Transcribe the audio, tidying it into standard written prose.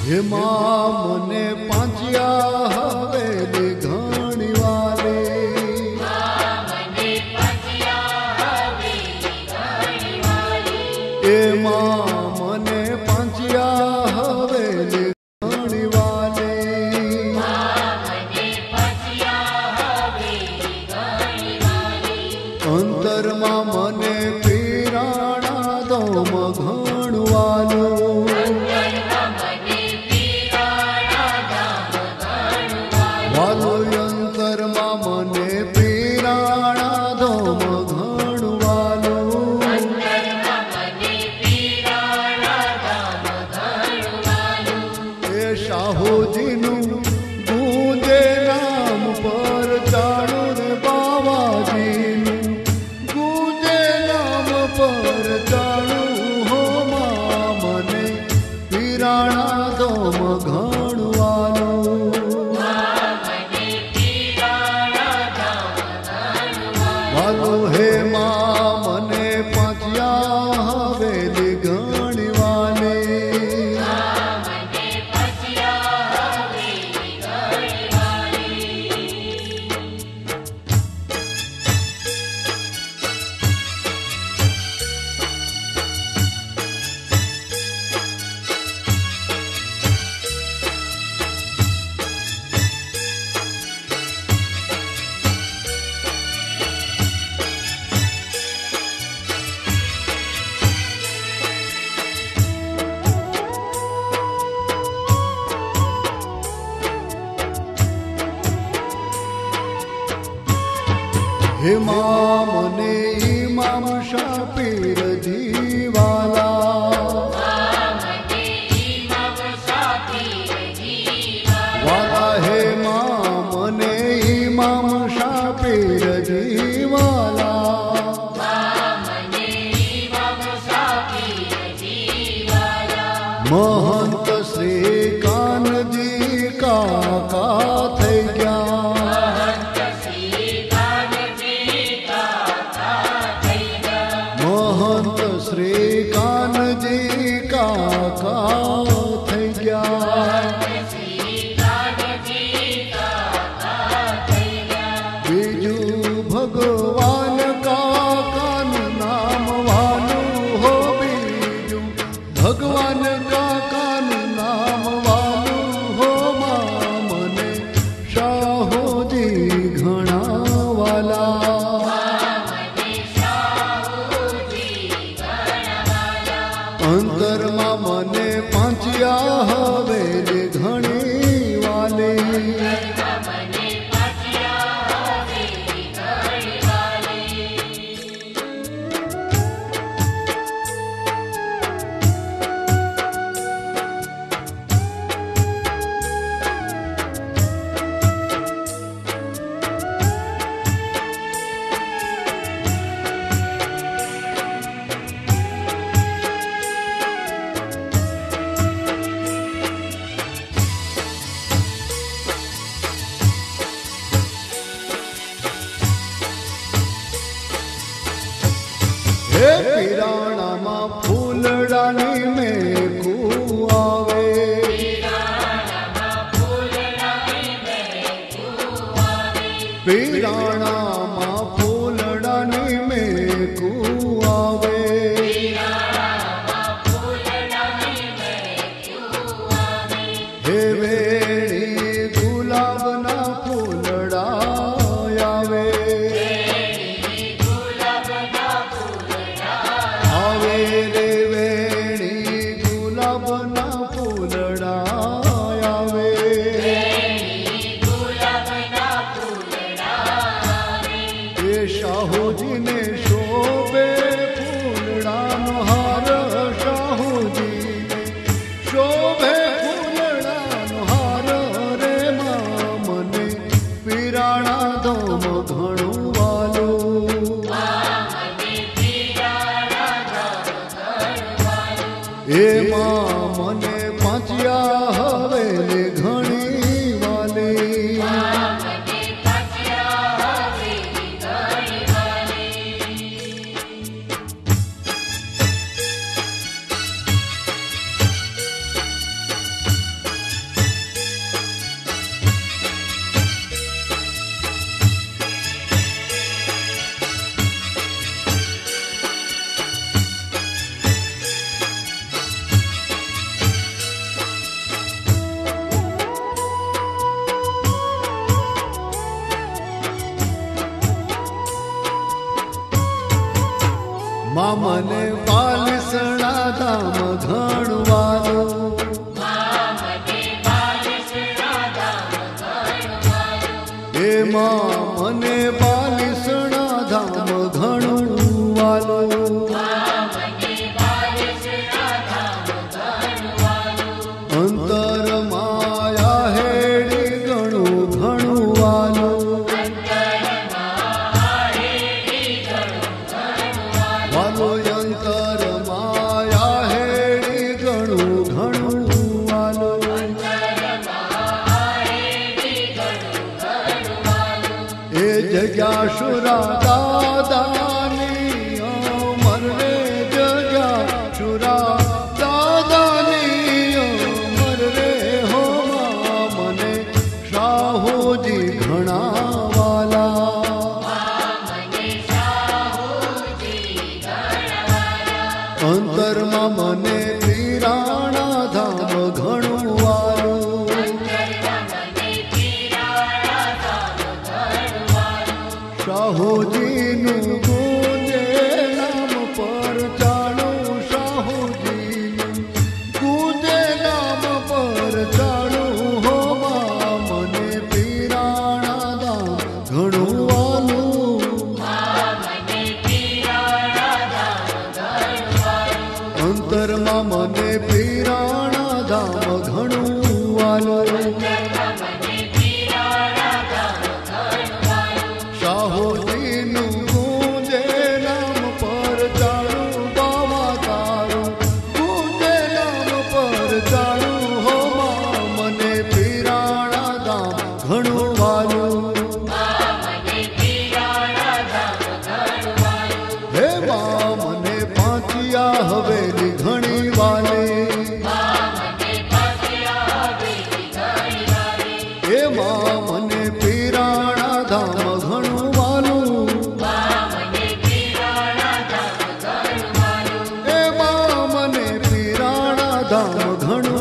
હે માં મને પાંચ્યા હવેલી ઘણી વાલે, એ માં મને પાંચ્યા હવેલી ઘણી વાલે, અંતરમાં મને પીરાણા દો ઘણું વાલું, અંતરમાં મને પીરાણા દો ઘણું વાલું, એ શાહુજીનું ગૂંજે નામ પર ચાણું રે બાવાજીનું ગૂંજે નામ પર ચાણું, હો માં મને પીરાણા દો ઘણું વાલું, હે માં મને પાંચ્યા હવેલી ઘણી વાલે, હે માં મને ઇમામ શાહ પીરજી વાલા, વાલા હે માં મને ઇમામ શાહ પીરજી વાલા, મહંત શ્રી કાનજી કાકા થઈ ગયા, મહંત શ્રી કાનજી કાકા થઈ ગયા, બીજું ભગવાન કાકાનું નામ વાલું, હો બીજું ભગવાન કાકાનું નામ વાલું, હો માં મને શાહોજી ઘણા વાલા, અંતરમાં મને પાંચ્યા હવેલી ઘણી વાલે, હે પીરાણામાં ફૂલડાની મેઘું આવે, પીરાણામાં ફૂલડાની મેઘું આવે, હે વેણી ગુલાબના ફૂલડા આવે, આવે રે વેણી ગુલાબના ફૂલડા આવે, એ શાહુજીને શોભે ફૂલડાનો હાર, શાહુજીને શોભે ફૂલડાનો હાર, રે માં મને પીરાણા દો ઘણું વાલું, એ માં મને પાંચ્યા હવેલી ઘણી વાલી, જગ્યા શુરા દાદાની અમરને જગ્યા શુરા દાદાની અમર રે હો મને શાહુજી ઘણા વાલા અંતરમાં મને પીરાણા ધામ ઘણું વાલું શાહુજીનું ગુંજે નામ પર ચાણું શાહુજીનું ગુંજે નામ પર ચાણું હો મને પીરાણા ધામ ઘણું વાલું અંતરમાં મને પીરાણા ધામ ઘણું વાલું શાહુજીનું ગુંજે નામ પર ચાણું બાવા તારું ગુંજે નામ પર ચાણું હો મને પીરાણા ધામ ઘણું વાલું હે મા મને પાંચિયા હવેલી ઘણી વાલી હે મા મને પીરાણા ધામ ઘણું વાલું હે મા મને પીરાણા ધામ ઘણું